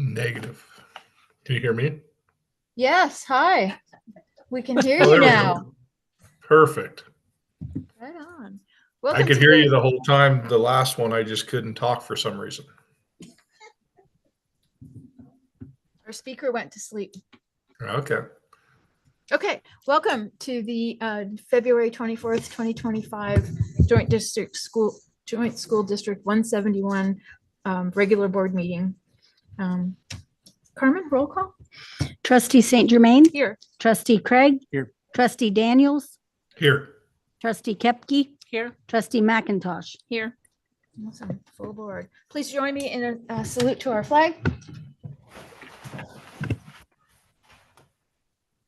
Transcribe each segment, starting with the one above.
Negative. Can you hear me? Yes. Hi. We can hear Oh, you there we now. go. Perfect. Right on. I Welcome could to hear you the whole time. The last one, I just couldn't talk for some reason. Our speaker went to sleep. Okay. Okay. Welcome to the February 24th, 2025 Joint School District 171 regular board meeting. Carmen, roll call. Trustee St. Germain. Here. Trustee Craig. Here. Trustee Daniels. Here. Trustee Kepke. Here. Trustee McIntosh. Here. Awesome. Full board. Please join me in a salute to our flag.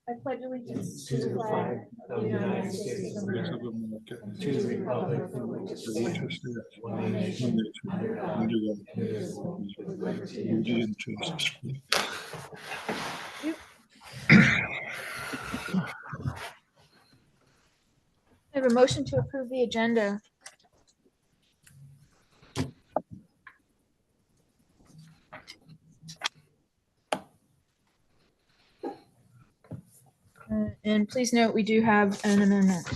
I pledge allegiance to the flag of the United States of America, to the republic for which it stands, one nation, under God, indivisible, with liberty and justice. I have a motion to approve the agenda. And please note, we do have an amendment.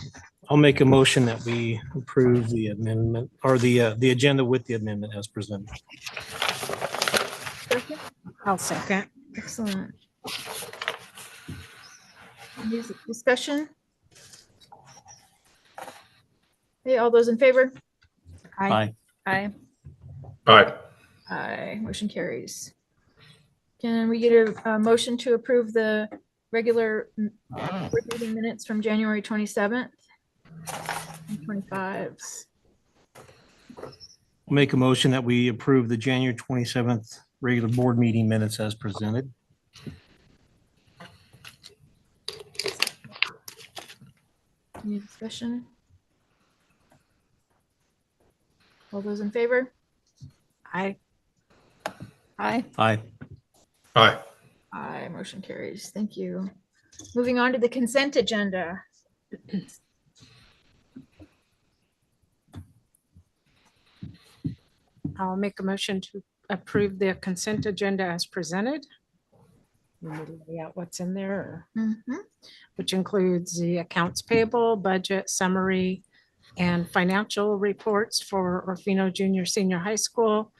I'll make a motion that we approve the amendment or the agenda with the amendment as presented. Second? I'll second. Excellent. Any discussion? Okay, all those in favor? Aye. Aye. Aye. Aye. Motion carries. Can we get a motion to approve the regular board meeting minutes from January 27th and 25? I'll make a motion that we approve the January 27th regular board meeting minutes as presented. Any discussion? All those in favor? Aye. Aye. Aye. Aye. Aye. Motion carries. Thank you. Moving on to the consent agenda. I'll make a motion to approve the consent agenda as presented. You need to lay out what's in there, which includes the accounts payable, budget summary, and financial reports for Orofino Junior Senior High School,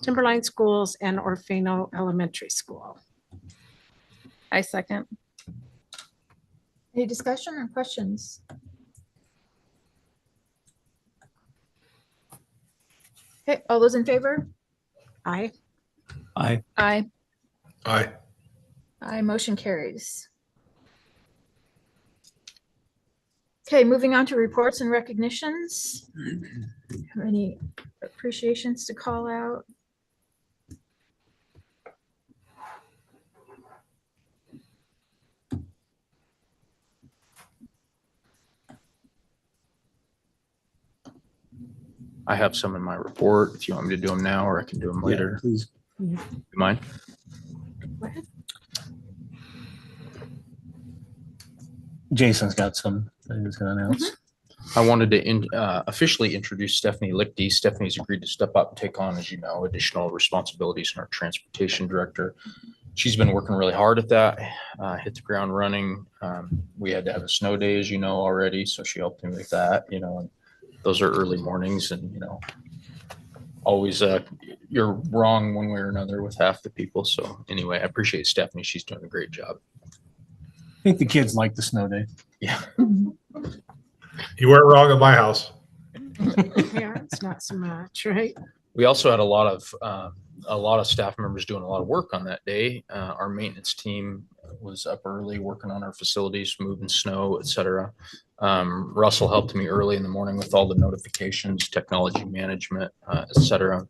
Timberline Schools, and Orofino Elementary School. I second. Any discussion or questions? Okay, all those in favor? Aye. Aye. Aye. Aye. Aye, motion carries. Okay, moving on to reports and recognitions. Have any appreciations to call out? I have some in my report if you want me to do them now, or I can do them later. Yeah, please. You mind? Go ahead. Jason's got some that he was going to announce. I wanted to officially introduce Stephanie Lichty. Stephanie's agreed to step up and take on, as you know, additional responsibilities in our transportation director. She's been working really hard at that, hit the ground running. We had to have a snow day, as you know, already, so she helped me with that, you know, and those are early mornings, and, you know, always you're wrong one way or another with half the people. So anyway, I appreciate Stephanie. She's doing a great job. I think the kids like the snow day. Yeah. You weren't wrong at my house. Yeah, it's not so much, right? We also had a lot of staff members doing a lot of work on that day. Our maintenance team was up early working on our facilities, moving snow, etc. Russell helped me early in the morning with all the notifications, technology management, etc.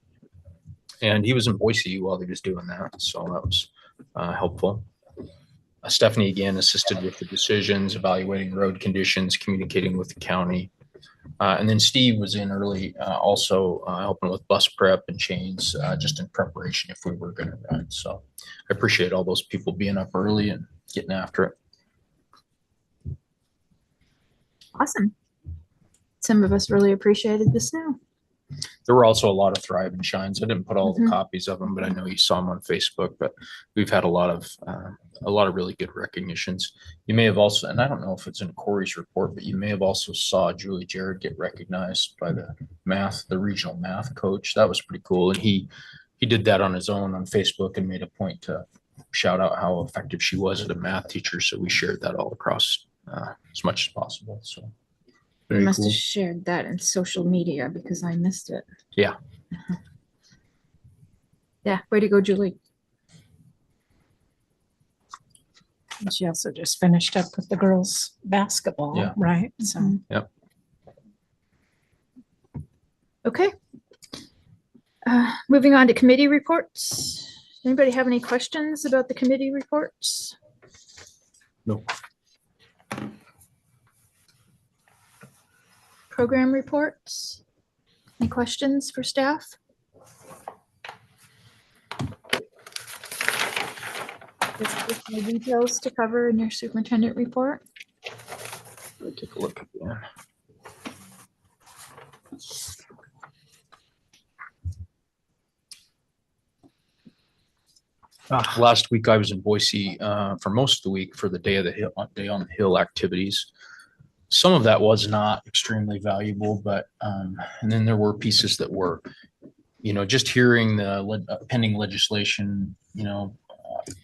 And he was in Boise while he was doing that, so that was helpful. Stephanie again assisted with the decisions, evaluating road conditions, communicating with the county. And then Steve was in early, also helping with bus prep and chains, just in preparation if we were going to run. So I appreciate all those people being up early and getting after it. Awesome. Some of us really appreciated the snow. There were also a lot of Thrive and Shines. I didn't put all the Mhm. copies of them, but I know you saw them on Facebook. But we've had a lot of really good recognitions. You may have also, and I don't know if it's in Corey's report, but you may have also saw Julie Jared get recognized by the regional math coach. That was pretty cool. And he did that on his own on Facebook and made a point to shout out how effective she was as a math teacher. So we shared that all across as much as possible. So You Very must cool. have shared that in social media because I missed it. yeah, Yeah, way to go, Julie. And she also just finished up with the girls' basketball, Yeah. right? So Mhm. Yep. Okay. Moving on to committee reports. Anybody have any questions about the committee reports? No. Program reports? Any questions for staff? There's more details to cover in your superintendent report. let me take a look again. Last week I was in Boise for most of the week for the Day on the Hill activities. Some of that was not extremely valuable, but and then there were pieces that were, just hearing the pending legislation,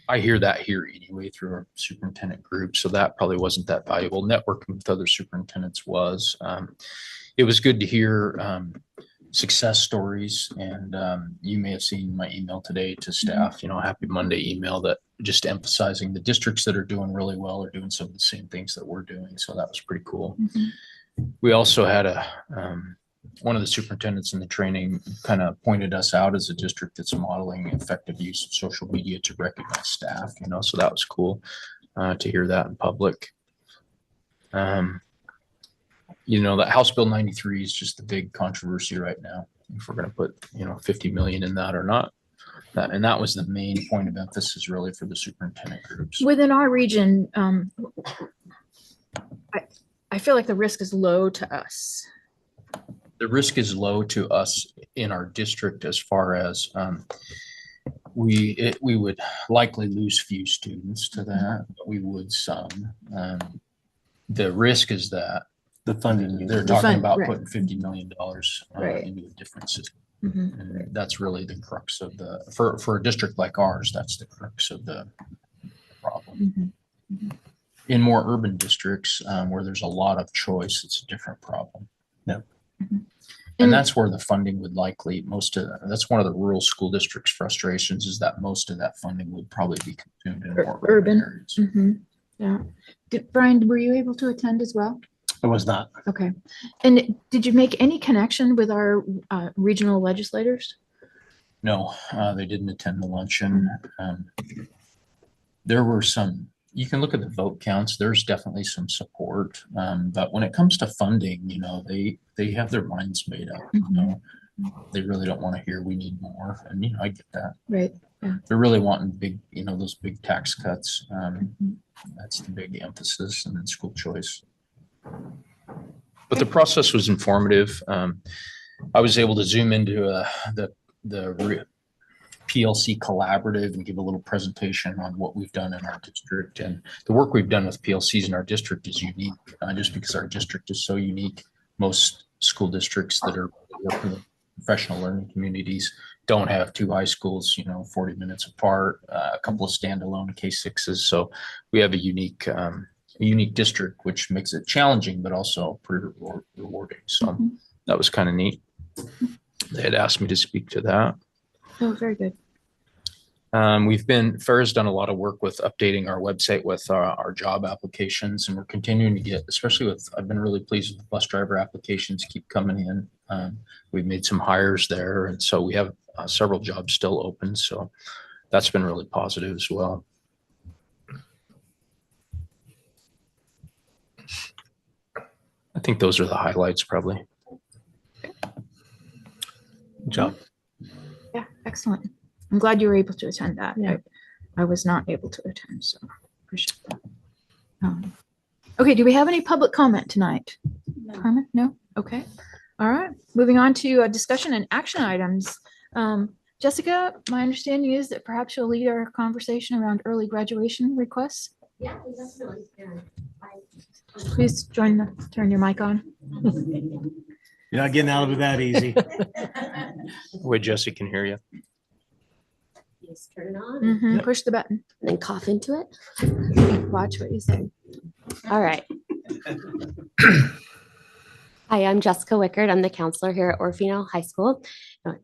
I hear that here anyway through our superintendent group. So that probably wasn't that valuable. Networking with other superintendents was. It was good to hear success stories. And you may have seen my email today to staff, happy Monday email that just emphasizing the districts that are doing really well are doing some of the same things that we're doing. So that was pretty cool. We also had one of the superintendents in the training kind of pointed us out as a district that's modeling effective use of social media to recognize staff, so that was cool to hear that in public. That House Bill 93 is just the big controversy right now. If we're going to put, 50 million in that or not. And that was the main point of emphasis really for the superintendent groups. Within our region, I feel like the risk is low to us. The risk is low to us in our district as far as we would likely lose few students to that, but we would some. The risk is that The funding. they're talking about right. putting $50 million Right. into a different system. Mhm. And that's really the crux of for a district like ours, that's the crux of the problem. Mhm. In more urban districts where there's a lot of choice, it's a different problem. And that's where the funding would likely that's one of the rural school districts frustrations is that most of that funding would probably be consumed in more urban areas. Mhm. Yeah. Brian, were you able to attend as well? I was not. Okay. And did you make any connection with our regional legislators? No, they didn't attend the luncheon. There were you can look at the vote counts. There's definitely some support. But when it comes to funding, they have their minds made up. They really don't want to hear we need more. And, I get that. Right. Yeah. They're really wanting big, those big tax cuts. That's the big emphasis and then school choice. But the process was informative. I was able to zoom into the PLC collaborative and give a little presentation on what we've done in our district. And the work we've done with PLCs in our district is unique, just because our district is so unique. Most school districts that are working with professional learning communities don't have two high schools, 40 minutes apart, a couple of standalone K6s. So we have a unique district, which makes it challenging, but also pretty rewarding. So that was kind of neat. They had asked me to speak to that. Oh, very good. FAIR's done a lot of work with updating our website with our job applications, and we're continuing to get, I've been really pleased with the bus driver applications keep coming in. We've made some hires there, and so we have several jobs still open. So that's been really positive as well. I think those are the highlights probably. Good job. Yeah, excellent. I'm glad you were able to attend that. Yeah. I was not able to attend, so appreciate that. Okay, do we have any public comment tonight? Carmen? No? Okay. All right, moving on to discussion and action items. Jessica, my understanding is that perhaps you'll lead our conversation around early graduation requests. Yeah, definitely. Please turn your mic on. You're not getting out of it that easy. Wait, Jesse can hear you. Just turn it on Mhm, push the button. and then cough into it. Watch what you say. All right. Hi, I'm Jessica Wickard. I'm the counselor here at Orofino High School,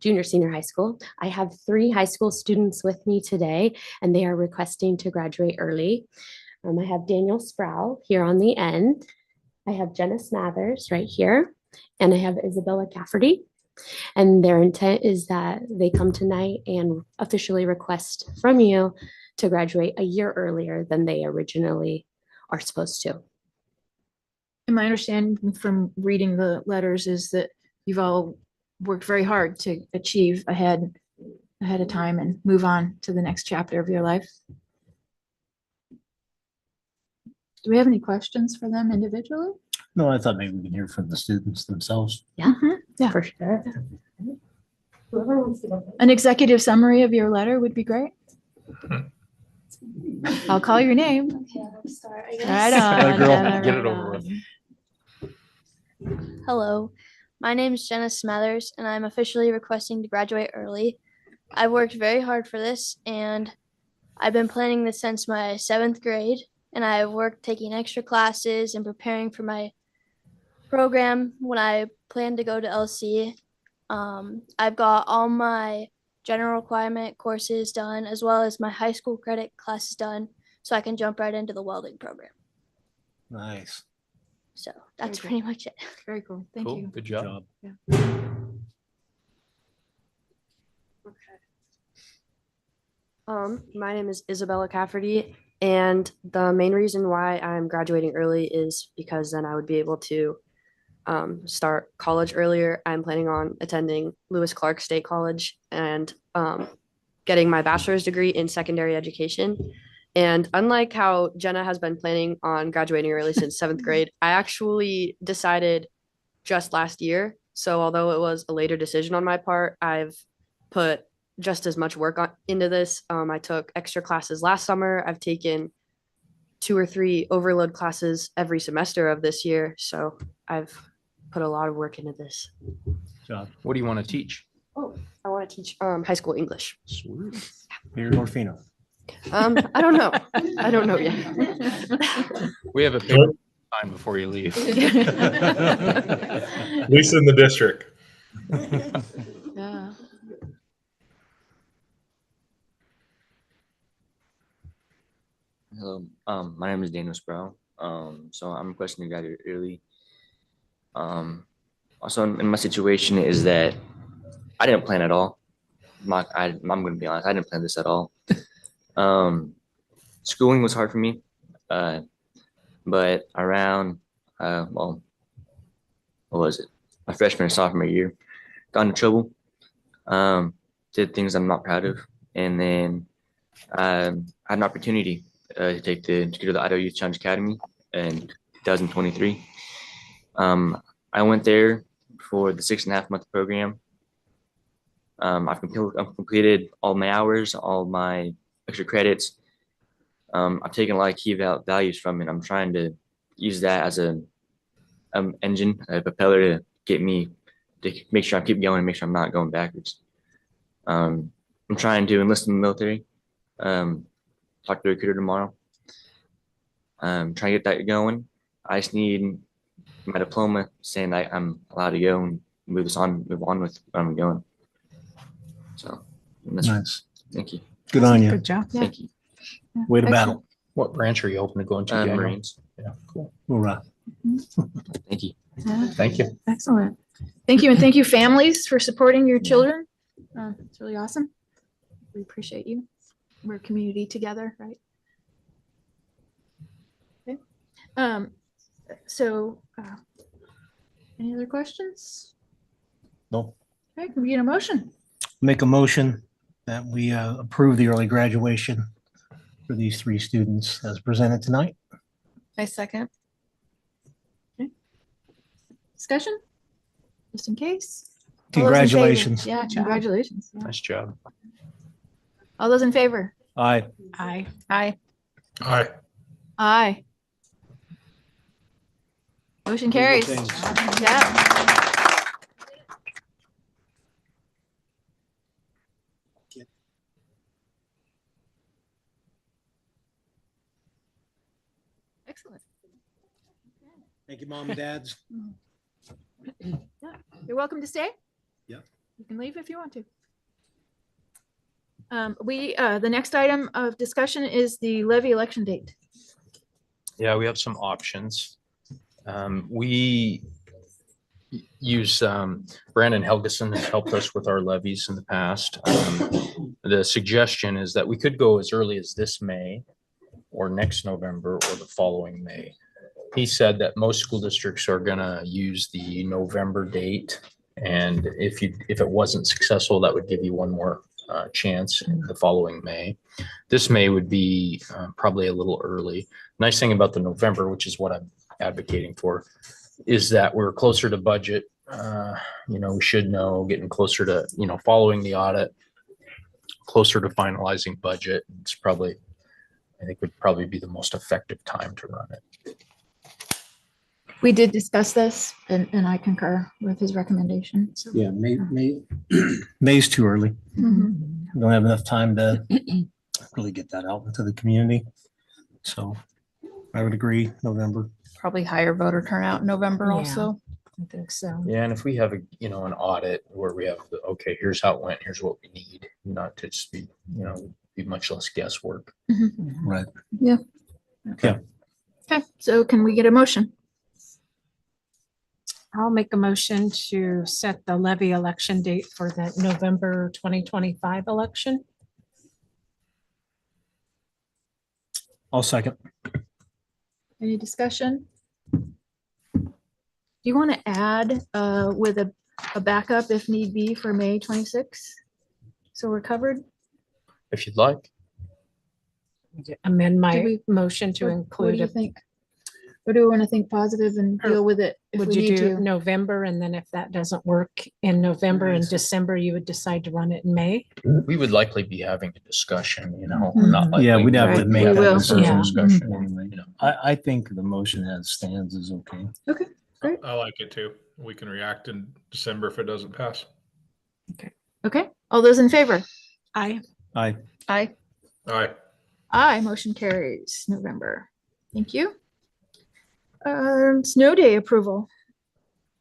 senior high school. I have 3 high school students with me today, and they are requesting to graduate early. I have Daniel Sproul here on the end. I have Jenna Smathers right here, and I have Isabella Cafferty. And their intent is that they come tonight and officially request from you to graduate a year earlier than they originally are supposed to. And my understanding from reading the letters is that you've all worked very hard to achieve ahead of time and move on to the next chapter of your life. Do we have any questions for them individually? No, I thought maybe we can hear from the students themselves. Yeah, Yeah. for sure. Whoever wants to go. An executive summary of your letter would be great. I'll call your name. Okay, I'll start. I guess. Right Atta on. girl. Jenna, Get it right over on. with. Hello, my name is Jenna Smathers, and I'm officially requesting to graduate early. I've worked very hard for this, and I've been planning this since my 7th grade, and I have worked taking extra classes and preparing for my program when I plan to go to LC. I've got all my general requirement courses done, as well as my high school credit classes done, so I can jump right into the welding program. Nice. So that's Very pretty much it. Very cool. Thank Cool. you. Good Good job. job. My name is Isabella Cafferty, and the main reason why I'm graduating early is because then I would be able to start college earlier. I'm planning on attending Lewis Clark State College and getting my bachelor's degree in secondary education. And unlike how Jenna has been planning on graduating early since 7th grade, I actually decided just last year. So although it was a later decision on my part, I've put just as much work into this. I took extra classes last summer. I've taken 2 or 3 overload classes every semester of this year. So I've put a lot of work into this. Good job. What do you want to teach? I want to teach high school English. Sweet. Here in Orofino. I don't know. I don't know yet. We have a paper time before you leave. At least in the district. Yeah. Hello, my name is Daniel Sproul. So I'm requesting to graduate early. Also in my situation is that I didn't plan at all. I'm going to be honest, I didn't plan this at all. Schooling was hard for me, but around, what was it? My freshman or sophomore year, got into trouble, did things I'm not proud of, and then I had an opportunity to go to the Idaho Youth Challenge Academy in 2023. I went there for the 6.5 month program. I've completed all my hours, all my extra credits. I've taken a lot of key values from it. I'm trying to use that as a engine, a propeller to get me to make sure I keep going and make sure I'm not going backwards. I'm trying to enlist in the military. Talk to the recruiter tomorrow. Trying to get that going. I just need my diploma saying that I'm allowed to go and move on with where I'm going. So that's Nice. Thank you. Good on you. Good job. Yeah. Thank you. Way to battle. What branch are you hoping to go into? Daniel? Marines. Yeah, cool. Hoorah. Thank you. Yeah. Thank you. Excellent. Thank you. And thank you, families, for supporting your children. It's really awesome. We appreciate you. We're a community together, right? Okay. So, any other questions? No. Okay, can we get a motion? Make a motion that we approve the early graduation for these 3 students as presented tonight. I second. Okay. Discussion? just in case. All those in favor? Congratulations. Yeah, congratulations. Yeah. Nice job. All those in favor? Aye. Aye. Aye. Aye. Aye. Motion carries. things. Yeah. Excellent. Thank you, mom and dads. You're welcome to stay. Yeah. You can leave if you want to. The next item of discussion is the levy election date. Yeah, we have some options. We use, Brandon Helgeson has helped us with our levies in the past. The suggestion is that we could go as early as this May or next November or the following May. He said that most school districts are gonna use the November date. And if it wasn't successful, that would give you one more chance in the following May. This May would be probably a little early. Nice thing about the November, which is what I'm advocating for, is that we're closer to budget. We should know, getting closer to, following the audit, closer to finalizing budget. I think would probably be the most effective time to run it. We did discuss this and I concur with his recommendation. So. Yeah, May's too early. Mhm. We don't have enough time to really get that out into the community. So I would agree, November. Probably higher voter turnout in November Yeah. also. I think so. Yeah, and if we have an audit where we have okay, here's how it went, here's what we need, not to just be, be much less guesswork. Right. Yeah. Yeah. Okay, so can we get a motion? I'll make a motion to set the levy election date for the November 2025 election. I'll second. Any discussion? Do you want to add with a backup if need be for May 26th? So we're covered? If you'd like. Amend my Do we- motion to What do include, you think? Or do we want to think positive and Or deal with it if would we you need do to? November? And then if that doesn't work in November and December, you would decide to run it in May? We would likely be having a discussion, Mhm. not like. Yeah, we'd have to Right, make we that will. decision. Yeah. Discussion. Anyway, I think the motion as stands is okay. I like it too. We can react in December if it doesn't pass. Okay, all those in favor? Aye. Aye. Aye. Aye. Aye, motion carries November. Thank you. Snow day approval.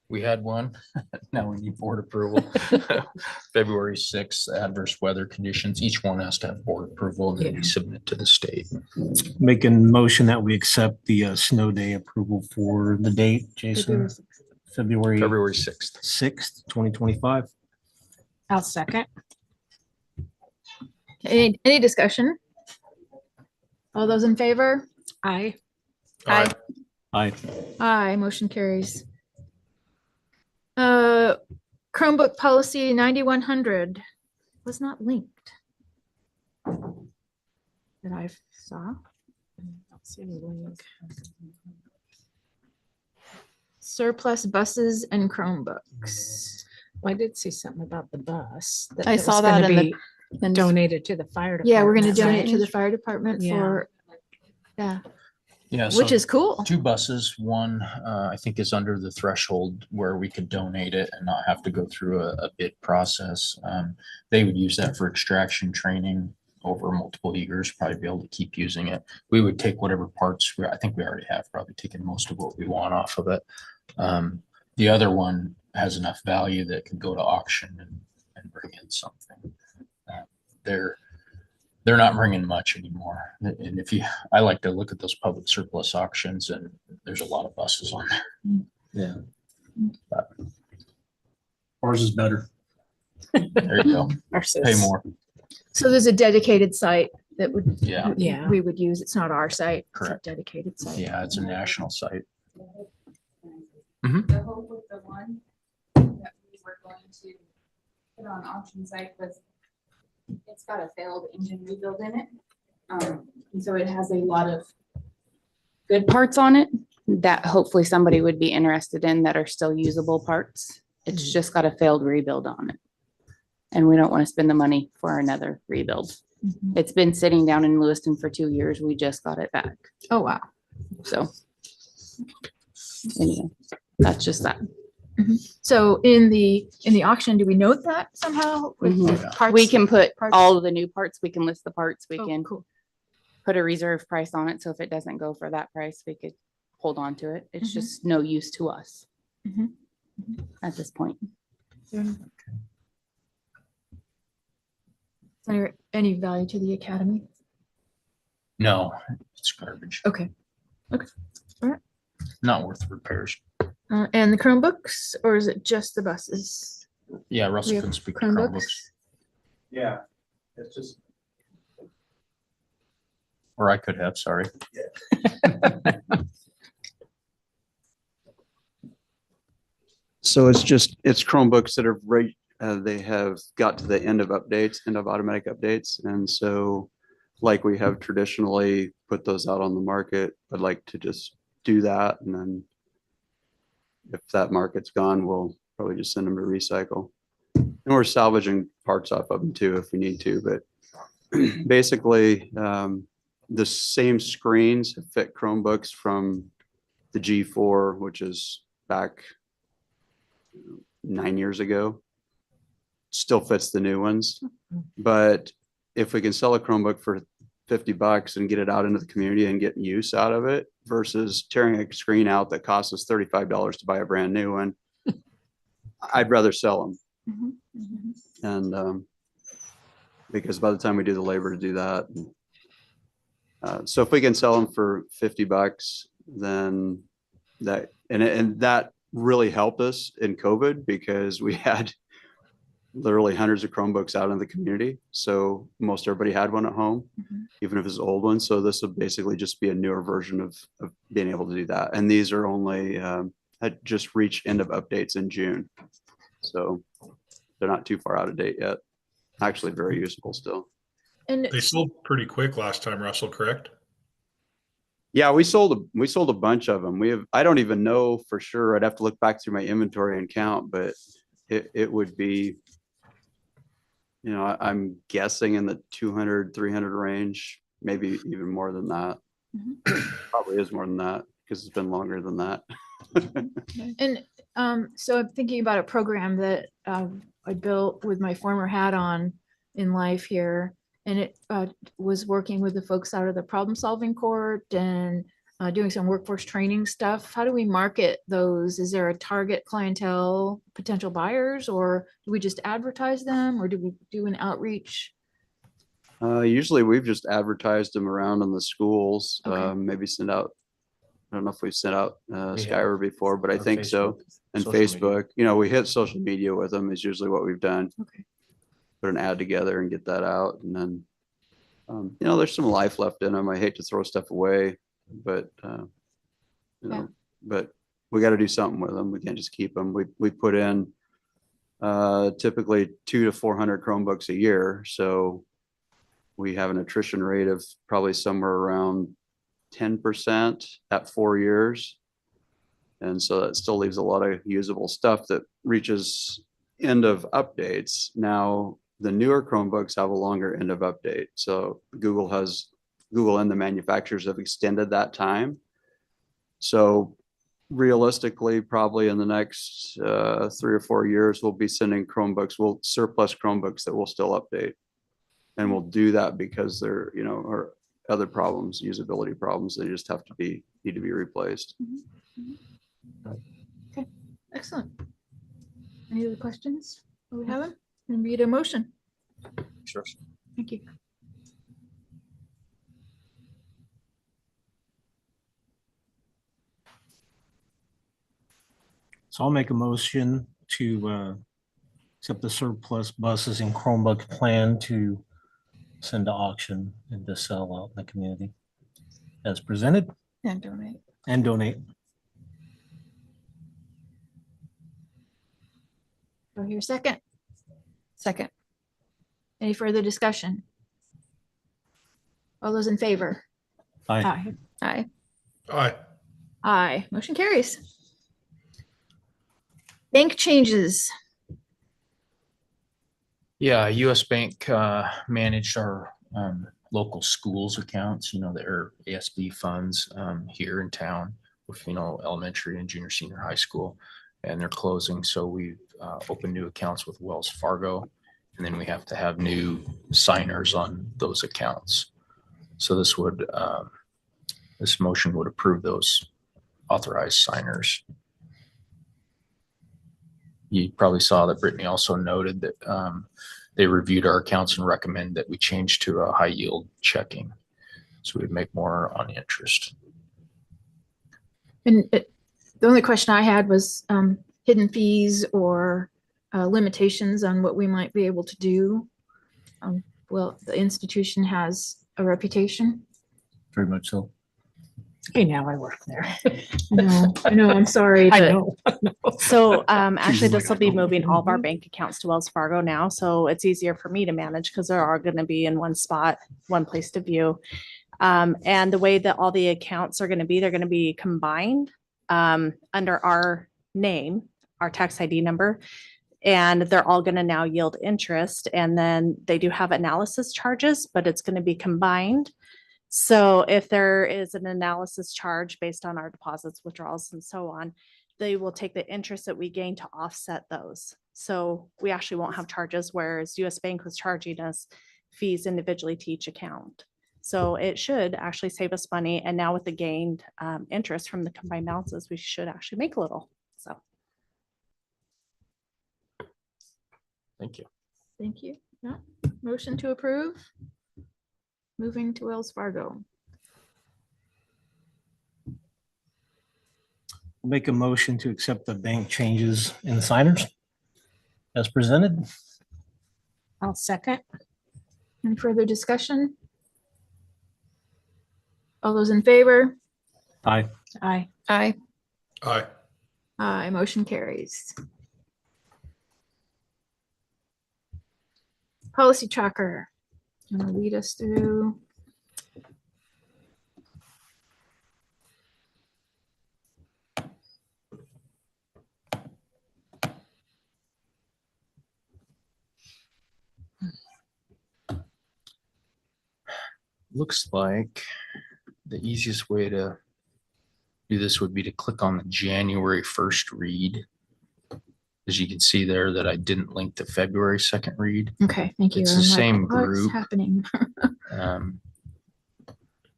We had one. Now we need board approval. February 6th, adverse weather conditions. Each one has to have board approval and then we submit to the state. Making motion that we accept the snow day approval for the date, Jason, February February 6th. 6th, 2025. I'll second. Any discussion? All those in favor? Aye. Aye. Aye. Aye, motion carries. Chromebook policy 9100 was not linked. That I saw. Don't see any link. Surplus buses and Chromebooks. Well, I did see something about the bus. I it was saw that gonna in be the donated to the fire department. Yeah, we're gonna donate right? to the fire department Yeah. for, yeah, Yeah. which so is cool. 2 buses. One, I think is under the threshold where we could donate it and not have to go through a bid process. They would use that for extraction training over multiple years, probably be able to keep using it. We would take whatever parts, I think we already have probably taken most of what we want off of it. The other one has enough value that could go to auction and bring in something. They're not bringing much anymore. And I like to look at those public surplus auctions and there's a lot of buses on there. Yeah. Ours is better. There you go. Pay more. So there's a dedicated site that would, Yeah. Yeah. we would use. It's not our site. It's a Correct. dedicated site. Yeah, it's a national site. The hope with the one that we were going to put on auction site was it's got a failed engine rebuild in it. And so it has a lot of good parts on it that hopefully somebody would be interested in that are still usable parts. It's just got a failed rebuild on it. And we don't want to spend the money for another rebuild. It's been sitting down in Lewiston for 2 years. We just got it back. Oh, wow. So anyway, that's just that. So in the auction, do we note that somehow? with parts- We can put parts? all of the new parts. We can list the parts. We Oh, can cool. put a reserve price on it. So if it doesn't go for that price, we could hold on to it. It's Mhm. just no use to us Mhm. at this point. Is there any value to the academy? No, it's garbage. Okay. Okay. All right. Not worth repairs. And the Chromebooks, or is it just the buses? Yeah, We Russell have can speak to Chromebooks? Chromebooks, Yeah, it's just. or I could have, sorry. So it's Chromebooks that are right, they have got to the end of updates, end of automatic updates. And so like we have traditionally put those out on the market, I'd like to just do that. And then if that market's gone, we'll probably just send them to recycle. And we're salvaging parts off of them too, if we need to, but basically the same screens fit Chromebooks from the G4, which is back 9 years ago. Still fits the new ones. But if we can sell a Chromebook for $50 and get it out into the community and get use out of it versus tearing a screen out that costs us $35 to buy a brand new one, I'd rather sell them. And because by the time we do the labor to do that, so if we can sell them for $50, then that, and that really helped us in COVID because we had literally hundreds of Chromebooks out in the community. So most everybody had one at home, even if it's an old one. So this would basically just be a newer version of being able to do that. And these are only had just reached end of updates in June. So they're not too far out of date yet. Actually very usable still. And They sold pretty quick last time, Russell, correct? Yeah, we sold a bunch of them. I don't even know for sure. I'd have to look back through my inventory and count, but it would be, I'm guessing in the 200, 300 range, maybe even more than that. Probably is more than that because it's been longer than that. And so I'm thinking about a program that I built with my former hat on in life here. And it was working with the folks out of the problem solving court and doing some workforce training stuff. How do we market those? Is there a target clientele, potential buyers, or do we just advertise them, or do we do an outreach? Usually we've just advertised them around in the schools, Okay. maybe send out, I don't know if we've sent out We have. Skyward before, but I Or think so. Facebook, And social media. Facebook, we hit social media with them is usually what we've done. Okay. Put an ad together and get that out. And then, there's some life left in them. I hate to throw stuff away, but, Yeah. but we got to do something with them. We can't just keep them. We put in typically 200 to 400 Chromebooks a year. So we have an attrition rate of probably somewhere around 10% at 4 years. And so that still leaves a lot of usable stuff that reaches end of updates. Now, the newer Chromebooks have a longer end of update. So Google and the manufacturers have extended that time. So realistically, probably in the next 3 or 4 years, we'll be sending surplus Chromebooks that will still update. And we'll do that because there, are other problems, usability problems. They just need to be replaced. Okay, excellent. Any other questions? Do we have them? And read a motion. Sure. Thank you. So I'll make a motion to accept the surplus buses and Chromebook plan to send to auction and to sell out in the community as presented And donate. and donate. Do I hear a second? Second. Any further discussion? All those in favor? Aye. Aye. Aye. Aye. Aye. Motion carries. Bank changes. Yeah, US Bank managed our local schools accounts, their ASB funds here in town, Orofino Elementary and Junior Senior High School, and they're closing. So we've opened new accounts with Wells Fargo, and then we have to have new signers on those accounts. So this motion would approve those authorized signers. You probably saw that Brittany also noted that they reviewed our accounts and recommend that we change to a high yield checking. So we'd make more on interest. And the only question I had was hidden fees or limitations on what we might be able to do. Well, the institution has a reputation. Very much so. Hey, now I work there. I know, I'm sorry. I but- know. So actually, like, this will be moving all of our bank accounts to Wells Fargo now. So it's easier for me to manage because they are going to be in one spot, one place to view. And the way that all the accounts are going to be, they're going to be combined under our name, our tax ID number. And they're all going to now yield interest. And then they do have analysis charges, but it's going to be combined. So if there is an analysis charge based on our deposits, withdrawals, and so on, they will take the interest that we gain to offset those. So we actually won't have charges, whereas US Bank was charging us fees individually to each account. So it should actually save us money. And now with the gained interest from the combined balances, we should actually make a little. So. Thank you. Thank you. Yeah. Motion to approve. Moving to Wells Fargo. Make a motion to accept the bank changes in the signers as presented. I'll second. Any further discussion? All those in favor? Aye. Aye. Aye. Aye. Aye, motion carries. Policy tracker. You want to lead us through? Looks like the easiest way to do this would be to click on the January 1st read. As you can see there that I didn't link the February 2nd read. Okay, thank you. It's the I'm like, same what's group. happening?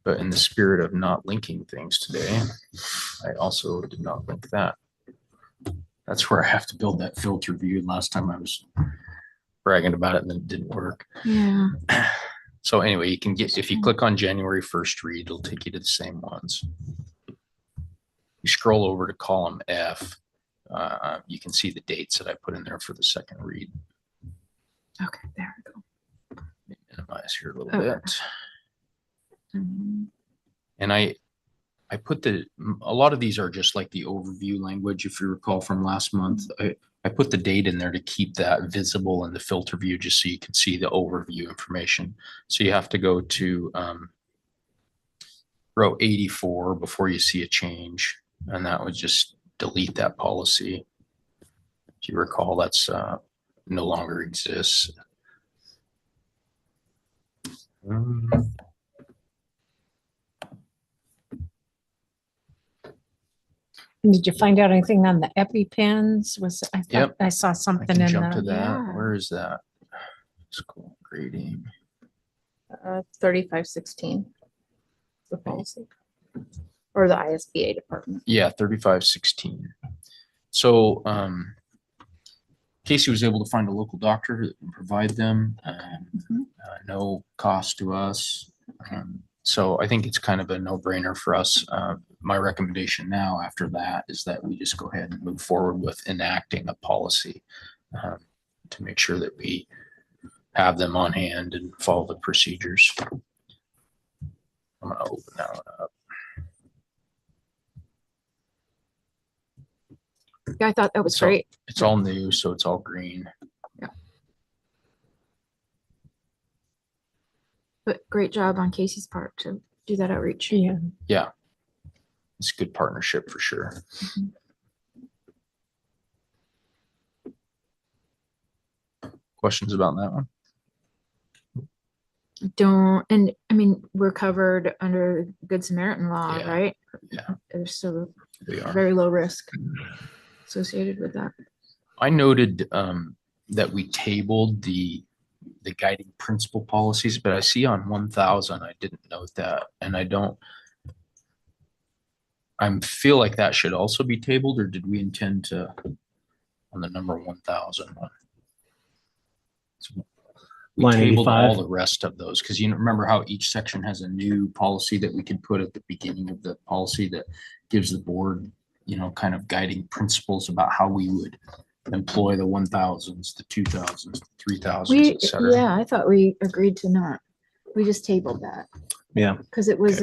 But in the spirit of not linking things today, I also did not link that. That's where I have to build that filter view. Last time I was bragging about it and then it didn't work. Yeah. So anyway, you can get, if you click on January 1st read, it'll take you to the same ones. You scroll over to column F, you can see the dates that I put in there for the second read. Okay, there we go. Minimize here a little Okay. bit. And I put a lot of these are just like the overview language, if you recall from last month. I put the date in there to keep that visible in the filter view, just so you can see the overview information. So you have to go to row 84 before you see a change, and that would just delete that policy. If you recall, that's no longer exists. Did you find out anything on the EpiPens? I thought Yep. I saw I something can in jump to the, that. yeah. Where is that? School grading. 3516. The policy. Or the ISBA department. Yeah, 3516. So Casey was able to find a local doctor that can provide them. No cost to us. So I think it's kind of a no-brainer for us. My recommendation now after that is that we just go ahead and move forward with enacting a policy to make sure that we have them on hand and follow the procedures. I'm going to open that one up. Yeah, I thought that was So great. it's all new, so it's all green. But great job on Casey's part to do that outreach. yeah. Yeah, it's a good partnership for sure. Questions about that one? And I mean, we're covered under Good Samaritan law, Yeah. right? Yeah. There's still We are. very low risk associated with that. I noted that we tabled the guiding principle policies, but I see on 1000, I didn't note that. And I feel like that should also be tabled, or did we intend to on the number 1000 one? So we Line tabled 85. all the rest of those because you remember how each section has a new policy that we can put at the beginning of the policy that gives the board, kind of guiding principles about how we would employ the 1000s, the 2000s, the 3000s, et cetera. Yeah, I thought we agreed to not. We just tabled that. Yeah. Because it was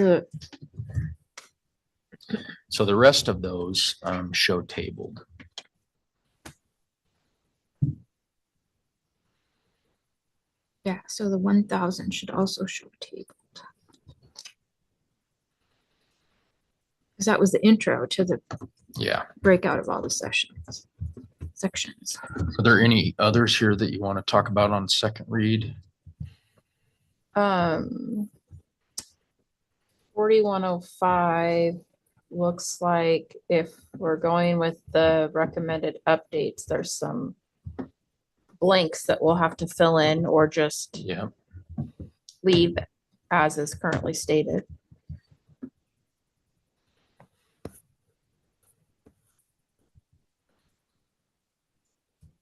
So the rest of those show tabled. yeah, so the 1000 should also show tabled. Because that was the intro to the Yeah. breakout of all the sections. Are there any others here that you want to talk about on second read? 4105 looks like if we're going with the recommended updates, there's some blanks that we'll have to fill in or just leave as is currently stated.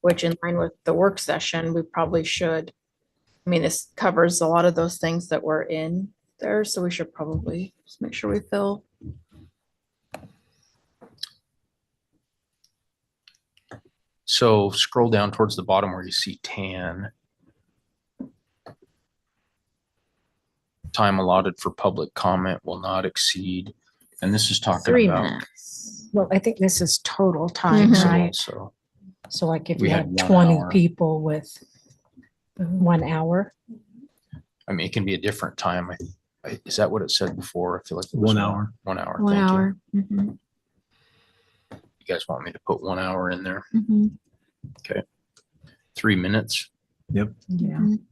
Which in line with the work session, we probably should. I mean, this covers a lot of those things that were in there, so we should probably just make sure we fill. So scroll down towards the bottom where you see tan. Time allotted for public comment will not exceed. And this is talking 3 about. minutes. Well, I think this is total time, Mhm. right? So like if we you had had 1 20 hour. people with 1 hour. I mean, it can be a different time. Is that what it said before? I feel like it was 1 hour. 1 hour. 1 Thank hour. you. Mhm. You guys want me to put 1 hour in there? Mhm. Okay. 3 minutes. Yep. Yeah. Mhm.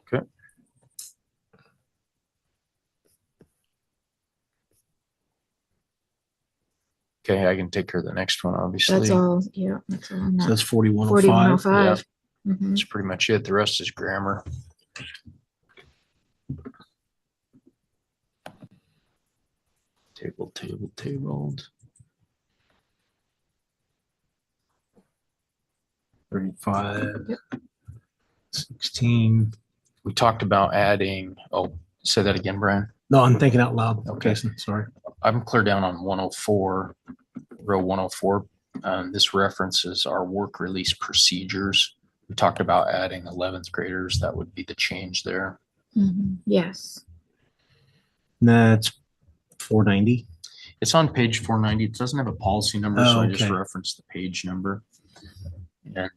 Okay. Okay, I can take care of the next one, obviously. That's all. Yeah, that's all on So that. that's 4105. 4105. Mhm. That's pretty much it. The rest is grammar. Tabled. 35. Yep. 16. We talked about adding, say that again, Brian. No, I'm thinking out loud. Okay. Jason, sorry. I'm clear down on 104, row 104. This references our work release procedures. We talked about adding 11th graders. That would be the change there. Mhm. Yes. That's 490. It's on page 490. It doesn't have a policy number, so I just okay. referenced the page number. And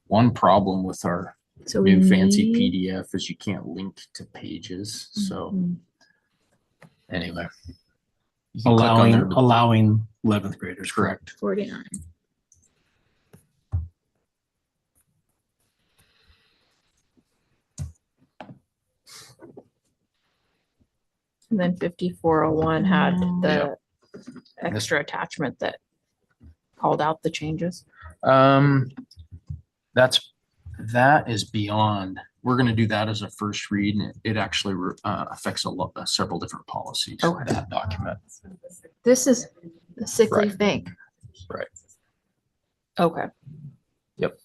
one problem with our So new we fancy need- PDF is you can't link to pages. So Mhm. anyway, you can click on there, but- allowing 11th graders. correct. 49. And then 5401 had the Yeah. extra attachment that called out the changes. That is beyond. We're going to do that as a first read, and it actually affects several different policies. Okay. That document. This is the sick leave Right. bank. Right. Okay. Yep.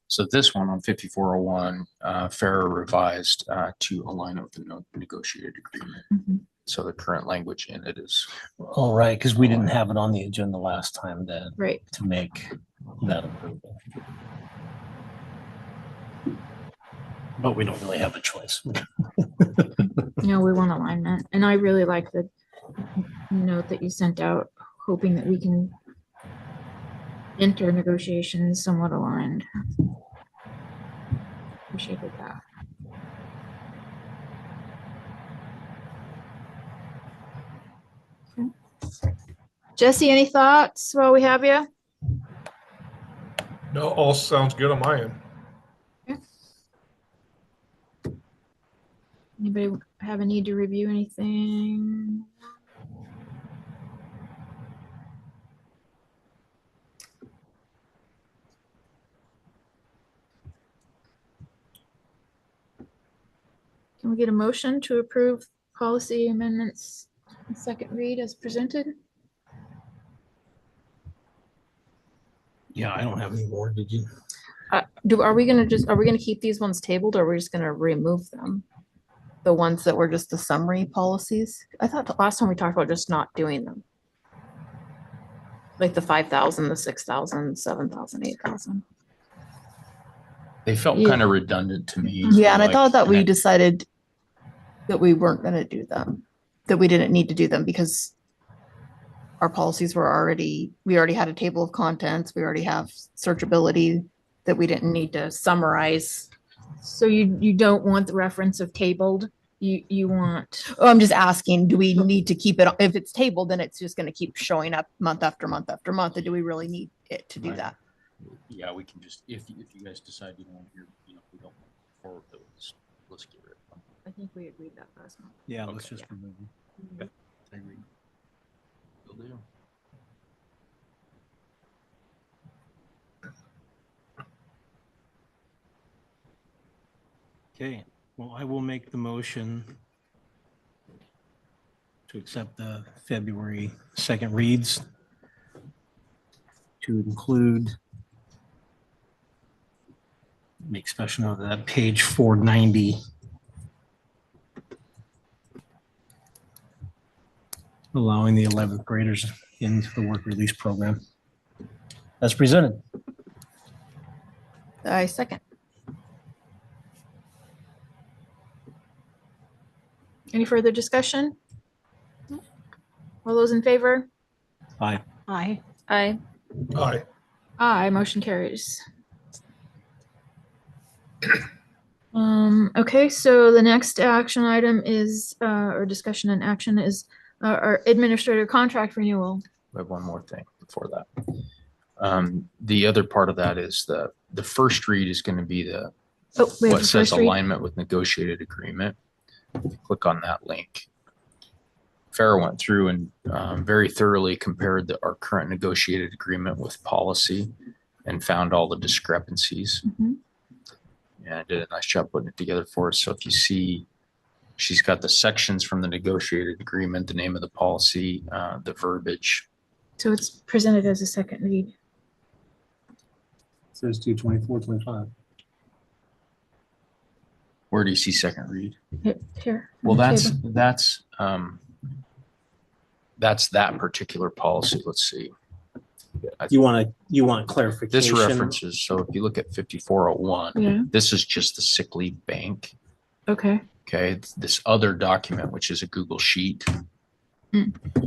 So this one on 5401, FARA revised to align with the negotiated agreement. Mhm. So the current language in it is. All right, because we didn't have it on the agenda last time to Right. make that approval. But we don't really have a choice. No, we want alignment. And I really like the note that you sent out, hoping that we can enter negotiations somewhat aligned. Appreciated that. Jesse, any thoughts while we have you? No, all sounds good on my end. Anybody have a need to review anything? Can we get a motion to approve policy amendments on second read as presented? Yeah, I don't have any more. Did you? Are we gonna keep these ones tabled, or are we just gonna remove them? The ones that were just the summary policies? I thought the last time we talked about just not doing them. Like the 5,000, the 6,000, 7,000, 8,000. They felt Yeah. kind of redundant to me. Yeah, and I like- thought that and we I- decided that we weren't gonna do them, that we didn't need to do them because our policies were we already had a table of contents, we already have searchability, that we didn't need to summarize. So you don't want the reference of tabled? You want, oh, I'm just asking, do we need to keep it, if it's tabled, then it's just gonna keep showing up month after month after month, or do we really need it to do Right. that? Yeah, we can just, if you guys decide you don't want to hear, we don't want to forward those, let's get rid of them. I think we agreed that last month. Yeah, let's Okay. just remove them. I agree. Will do. Okay, well, I will make the motion to accept the February 2nd reads to include, make special note of that, page 490. Allowing the 11th graders into the work release program as presented. I second. Any further discussion? All those in favor? Aye. Aye. Aye. Aye. Aye, motion carries. Okay, so the next action item is, or discussion and action is, our administrator contract renewal. We have one more thing before that. The other part of that is the first read is going to be the, Oh, we have what a says first read. alignment with negotiated agreement. If you click on that link. Farrah went through and very thoroughly compared our current negotiated agreement with policy and found all the discrepancies. Mhm. And did a nice job putting it together for us. So if you see, she's got the sections from the negotiated agreement, the name of the policy, the verbiage. So it's presented as a second read. Says 2/24/25. Where do you see second read? Here. Well, on the that's table. that's that particular policy. Let's see. You want clarification? This references, so if you look at 5401, Yeah, this is just the sick leave bank. okay. Okay, this other document, which is a Google sheet,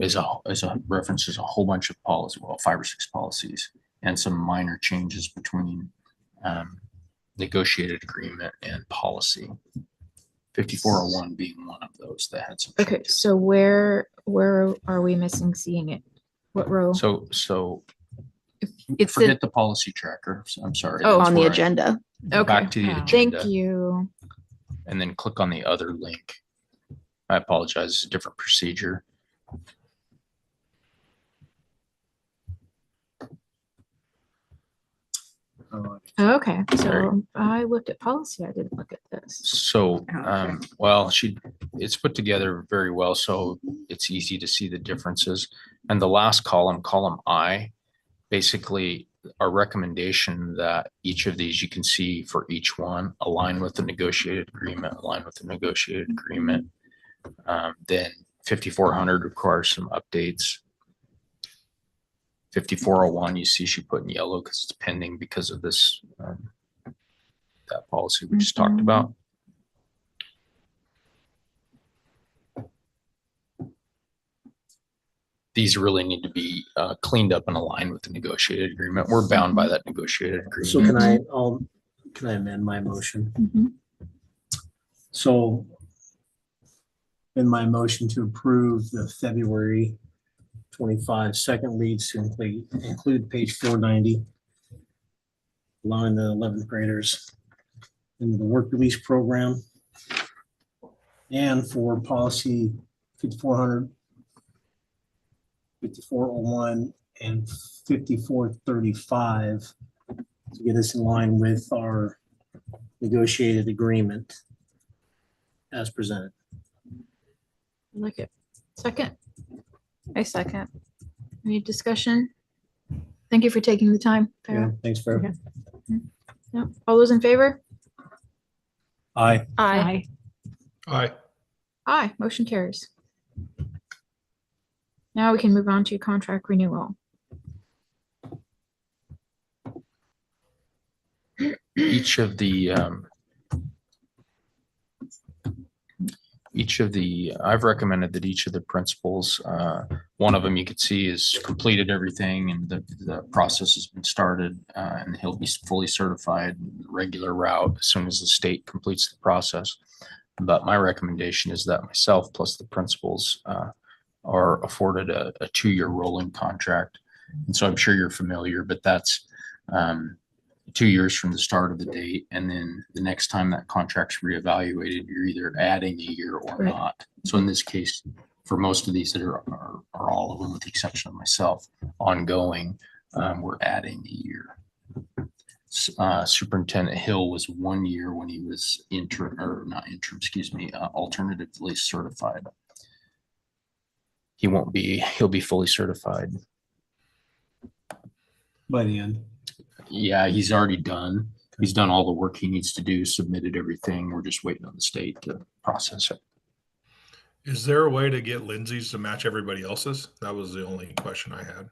is a references a whole bunch of policies, well, 5 or 6 policies, and some minor changes between negotiated agreement and policy. 5401 being one of those that had some. Okay, changes. so where are we missing seeing it? What row? So It's forget the policy tracker. I'm sorry. Oh, that's on the where I- agenda. Go Okay. back to the Thank agenda. you. And then click on the other link. I apologize, it's a different procedure. Okay, so I looked at policy. I didn't look at this. So, Okay. well, it's put together very well, so it's easy to see the differences. And the last column, column I, basically our recommendation that each of these you can see for each one align with the negotiated agreement, align with the negotiated agreement. Then 5400 requires some updates. 5401, you see she put in yellow because it's pending because of this, that policy we just talked about. These really need to be cleaned up and aligned with the negotiated agreement. We're bound by that negotiated agreement. So can I amend my motion? Mhm. So in my motion to approve the February 25 second reads to include page 490, allowing the 11th graders into the work release program. And for policy 5400, 5401, and 5435 to get us in line with our negotiated agreement as presented. I like it. Second, I second. any discussion? Thank you for taking the time. Yeah, Farrah. thanks, Farrah. Yeah. All those in favor? Aye. Aye. Aye. Aye, motion carries. Now we can move on to contract renewal. Each of the, I've recommended that each of the principals, one of them you could see is completed everything and the process has been started, and he'll be fully certified regular route as soon as the state completes the process. But my recommendation is that myself plus the principals are afforded a 2-year rolling contract. And so I'm sure you're familiar, but that's 2 years from the start of the date. And then the next time that contract's reevaluated, you're either adding a year or Right. not. So in this case, for most of these that are all of them, with the exception of myself, ongoing, we're adding a year. Superintendent Hill was 1 year when he was alternatively certified. He'll be fully certified. By the end. Yeah, he's already done. He's done all the work he needs to do, submitted everything. We're just waiting on the state to process it. Is there a way to get Lindsay's to match everybody else's? That was the only question I had.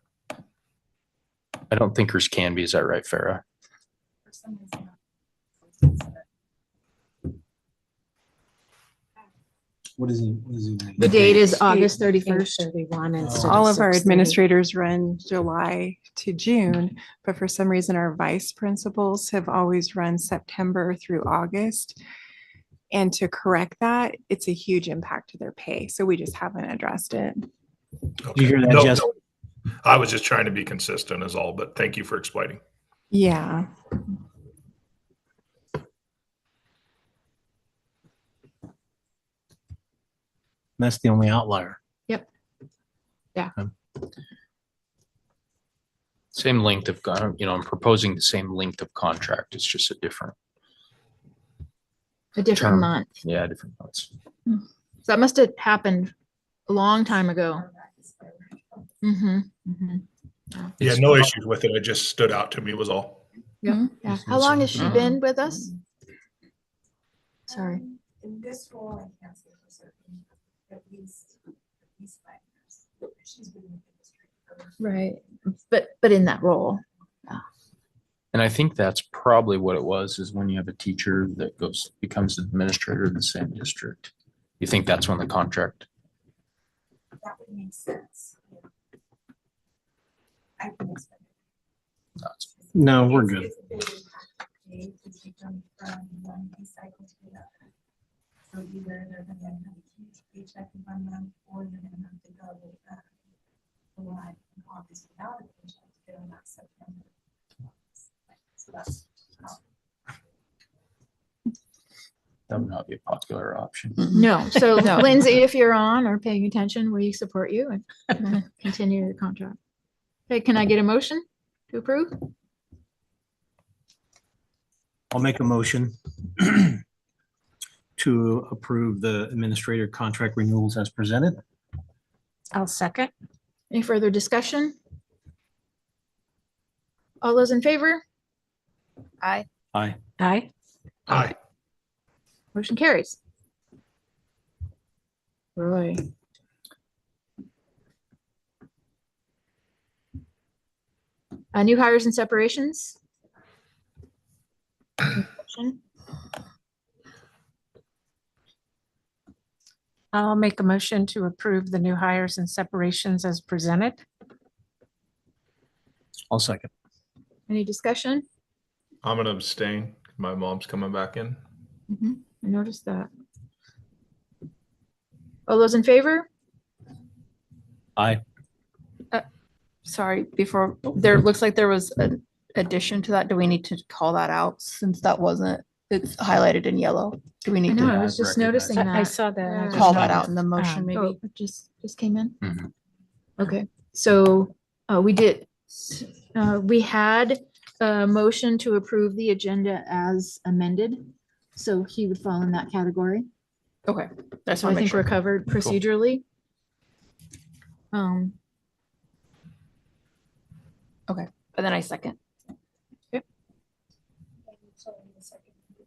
I don't think hers can be. Is that right, Farrah? For some reason. What is he? The date is August 31st. 31 instead All of our 6:30. administrators run July to June, but for some reason our vice principals have always run September through August. And to correct that, it's a huge impact to their pay. So we just haven't addressed it. Did you hear that, No, Jess? no. I was just trying to be consistent is all, but thank you for explaining. Yeah. That's the only outlier. Yep. Yeah. Same length of, I'm proposing the same length of contract. It's just a different term. Month. Yeah, different months. So that must have happened a long time ago. Mm-hmm. Yeah, no issues with it. It just stood out to me was all. Yeah. Yeah. How long has she been with us? Sorry. In this role, I can't say for certain, at least 5 years. She's been in the industry for. Right. But in that role. And I think that's probably what it was, is when you have a teacher that becomes an administrator in the same district. You think that's when the contract? That would make sense. I can explain. No, we're good. It's a big impact, okay, because we come from one cycle to the other. So either they're gonna have a huge paycheck in 1 month, or they're gonna have to go July and August without a paycheck to get on that September. So that's how. That would not be a popular option. No. So No. Lindsay, if you're on or paying attention, we support you and continue the contract. Okay, can I get a motion to approve? I'll make a motion to approve the administrator contract renewals as presented. I'll second. Any further discussion? All those in favor? Aye. Aye. Aye. Aye. Motion carries. Roy. New hires and separations. I'll make a motion to approve the new hires and separations as presented. I'll second. Any discussion? I'm gonna abstain. My mom's coming back in. I noticed that. All those in favor? Aye. Sorry, before, there looks like there was an addition to that. Do we need to call that out since that wasn't, it's highlighted in yellow? Do we I need know, to I was just recognize noticing it. I that? saw that. I just Call that wanted- out in the motion, maybe? Oh, It just came in? Mhm. Okay, so we did, we had a motion to approve the agenda as amended. So he would fall in that category. Okay, that's what I think we're covered procedurally. Okay, and then I second.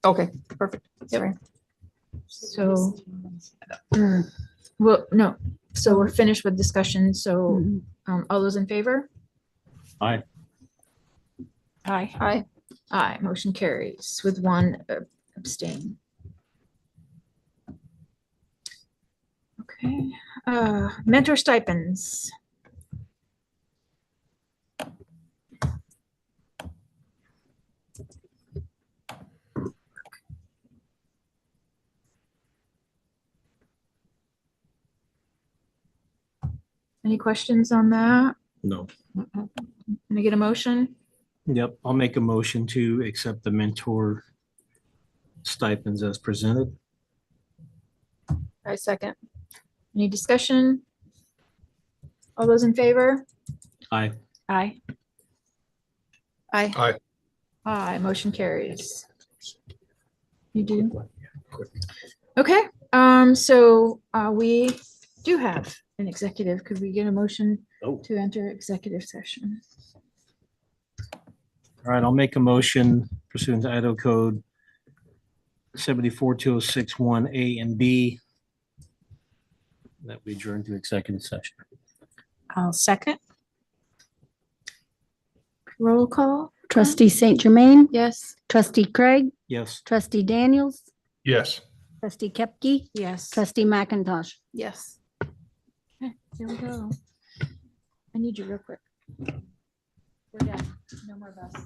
Okay, perfect. Sorry. So, well, no, so we're finished with discussion. So, all those in favor? Aye. Aye. Aye. Aye, motion carries with one abstain. Okay, mentor stipends. Any questions on that? No. Can I get a motion? Yep, I'll make a motion to accept the mentor stipends as presented. I second. Any discussion? All those in favor? Aye. Aye. Aye. Aye. Aye, motion carries. You do? Okay, so we do have an executive. Could we get a motion to enter executive session? All right, I'll make a motion pursuant to Idaho Code 742061 A and B that we adjourn to executive session. I'll second. Roll call? Trustee Saint Germain, Yes. trustee Craig, Yes. trustee Daniels, Yes. trustee Kepke, Yes. trustee McIntosh. Yes. Okay, here we go. I need you real quick. We're done. No more bus.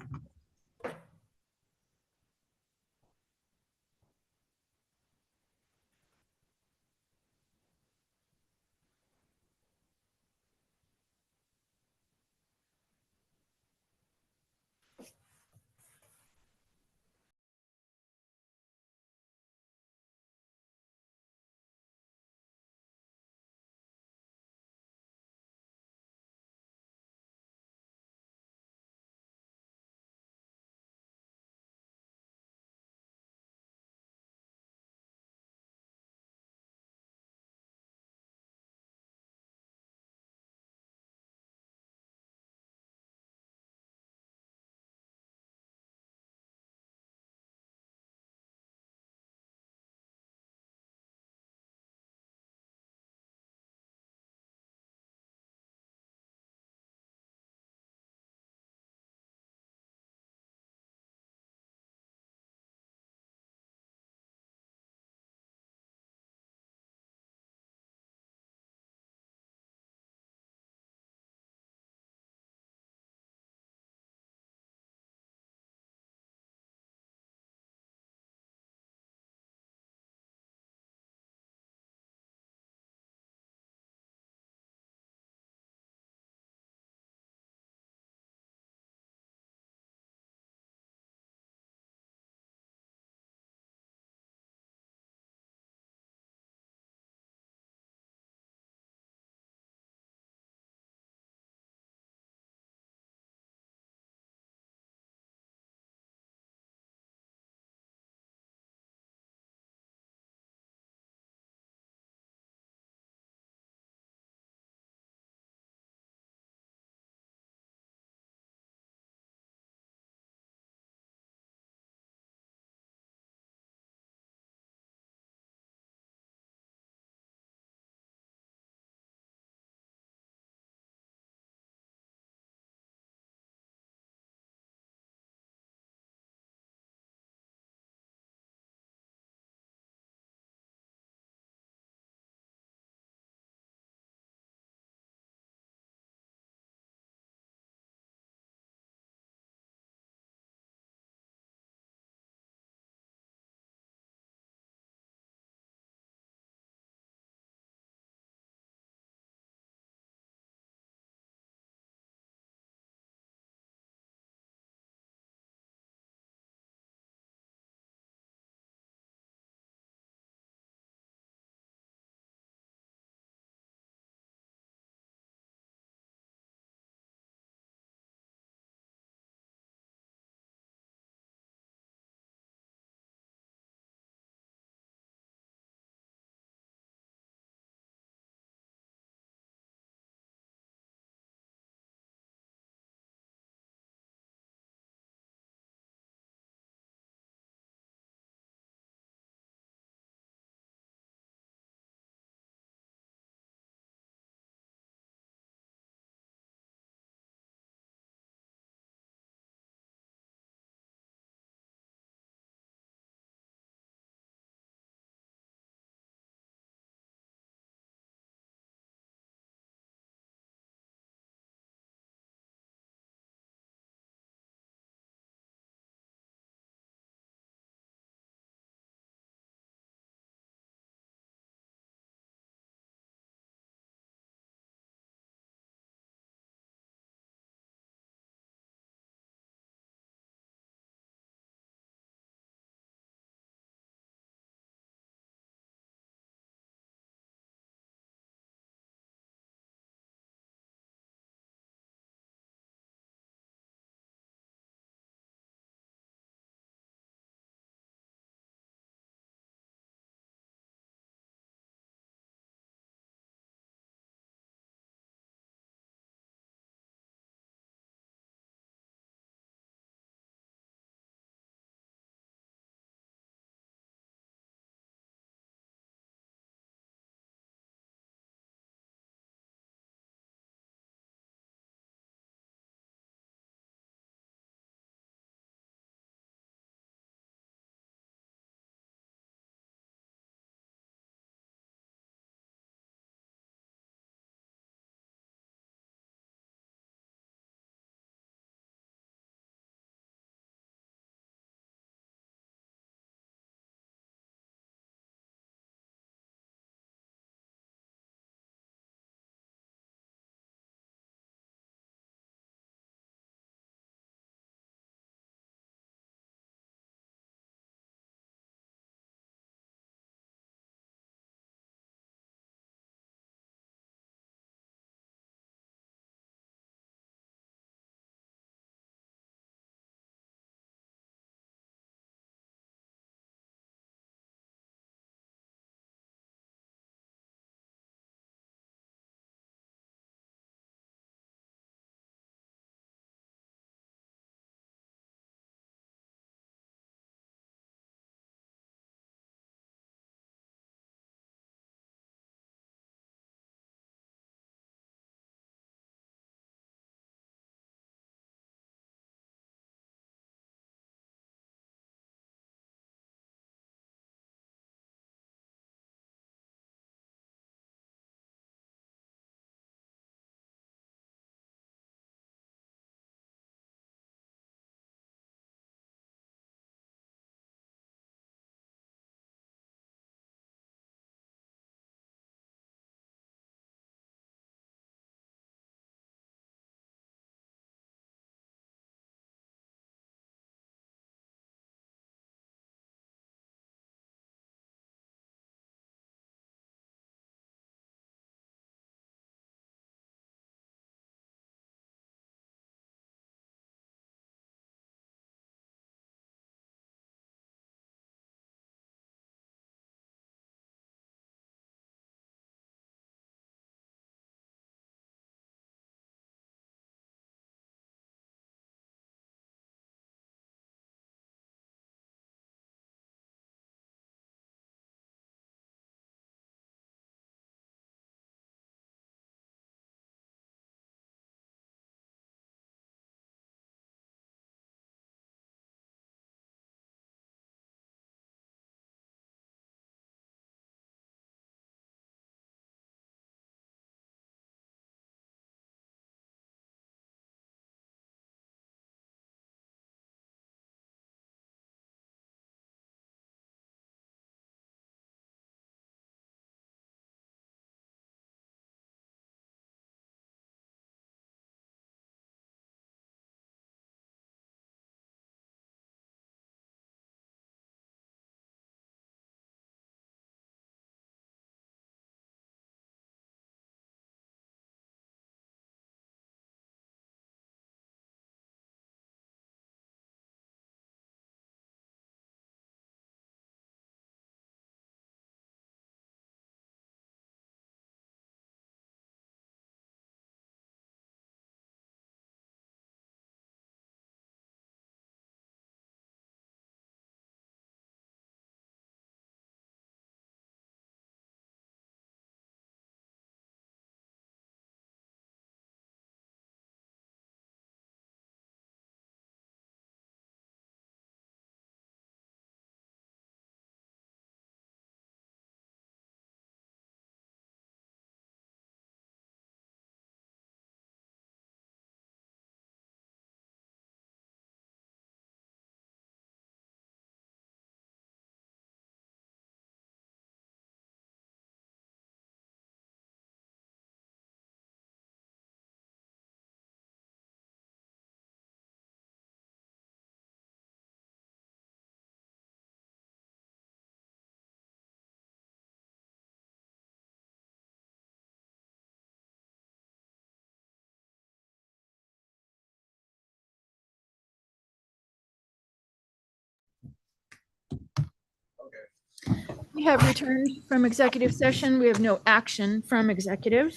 We have returned from executive session. We have no action from executive.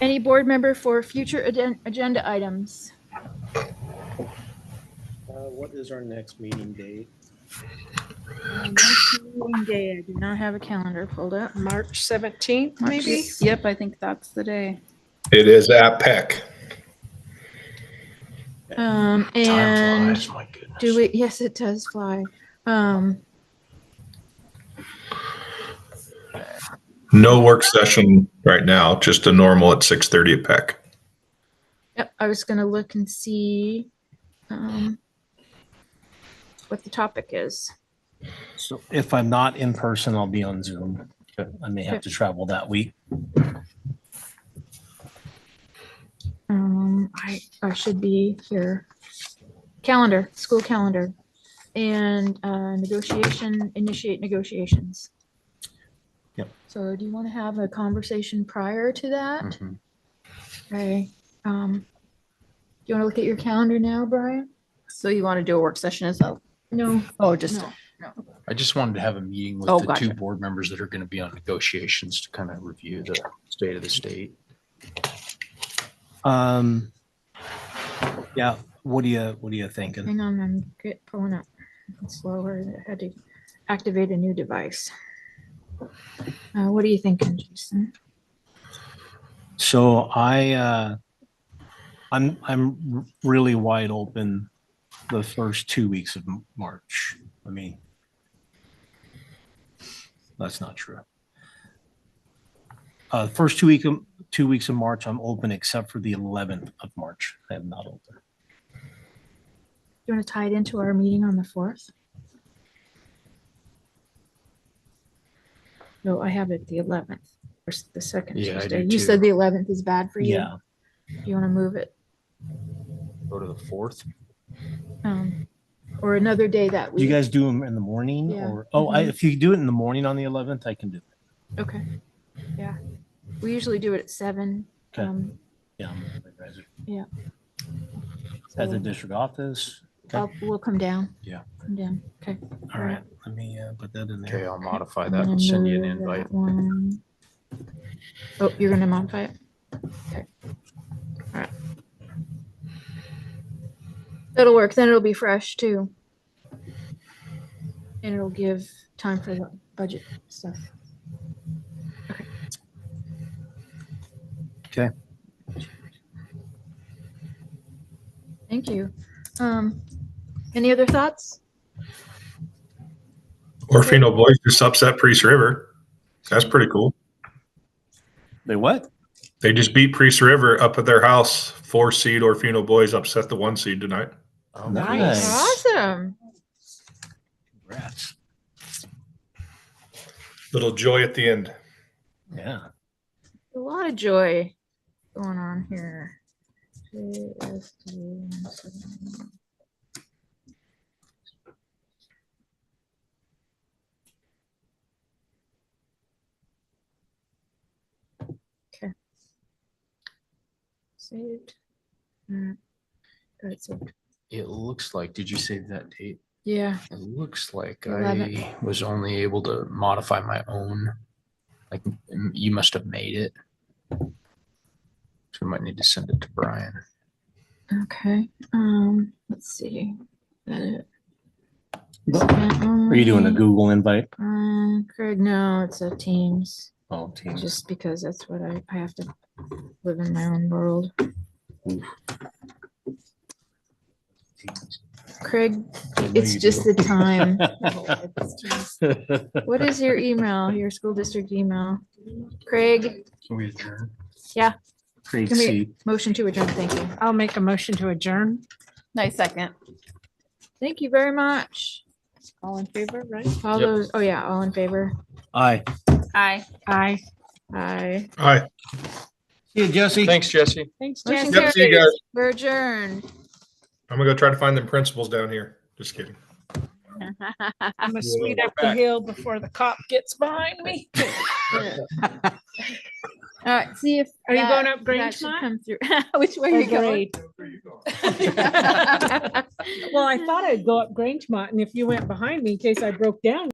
Any board member for future agenda items? What is our next meeting date? Next meeting day, I do not have a calendar pulled up. March 17th, maybe? Yep, I think that's the day. It is at Peck. Time And flies, my goodness. do we, yes, it does fly. No work session right now, just a normal at 6:30 at Peck. Yep, I was gonna look and see what the topic is. So if I'm not in person, I'll be on Zoom. I may have to travel that week. I should be here. Calendar, school calendar, and initiate negotiations. Yep. So do you want to have a conversation prior to that? Mhm. Okay. Do you want to look at your calendar now, Brian? So you want to do a work session as well? No. Oh, just, No. I just wanted to have a meeting with Oh, the gotcha. two board members that are going to be on negotiations to kind of review the state of the state. Yeah, what are you thinking? Hang on, I'm pulling up. It's slower. I had to activate a new device. What are you thinking, Jason? So I'm really wide open the first 2 weeks of March. I mean, that's not true. First 2 weeks of March, I'm open except for the 11th of March. I am not open. You want to tie it into our meeting on the 4th? No, I have it the 11th, or the second Yeah, I Tuesday. do You too. said the 11th is bad for you? Yeah. You want to move it? Go to the 4th. Or another day that Do week? you guys do them in the morning Yeah. or, if you do it in the morning on the 11th, I can do it. Okay, yeah. We usually do it at 7. Okay. Yeah. Yeah. At the So district office. we'll come down. Yeah. Come down, okay. All right, let me put that in Okay, there. I'll modify I'm that gonna and send you an move invite. that one. Oh, you're gonna modify it? Okay. All right. That'll work, then it'll be fresh too. And it'll give time for the budget stuff. Okay. Thank you. Any other thoughts? Orofino boys just upset Priest River. That's pretty cool. They what? They just beat Priest River up at their house. 4 seed Orofino boys upset the 1 seed tonight. Oh, Nice. Awesome. Congrats. Little joy at the end. Yeah. A lot of joy going on here. JSD. Okay. Saved. Good, saved. It looks like, did you save that date? Yeah. It looks like 11. I was only able to modify my own. Like you must have made it. So I might need to send it to Brian. Okay. Let's see. Edit. Are you doing a Google invite? Craig, no, it's a Teams. Oh, Teams. Just because that's what I have to live in my own world. Craig, it's just the time. What is your email, your school district email? Craig? Can we adjourn? Yeah. Craig Come here. C. Motion to adjourn, thank you. I'll make a motion to adjourn. nice second. Thank you very much. All in favor, right? All Yep. those, oh yeah, all in favor? Aye. Aye. Aye. Aye. All right. See you, Jesse. Thanks, Jesse. Thanks, Motion Jen. Yep, see you guys. We're adjourned. I'm going to go try to find them principals down here. Just kidding. I'm a sweet up the hill before the cop gets behind me. All right, see if. Are you that- going up that Grange should Mott? come through. Which way are you going? Well, I thought I'd go up Grangemont, and if you went behind me in case I broke down,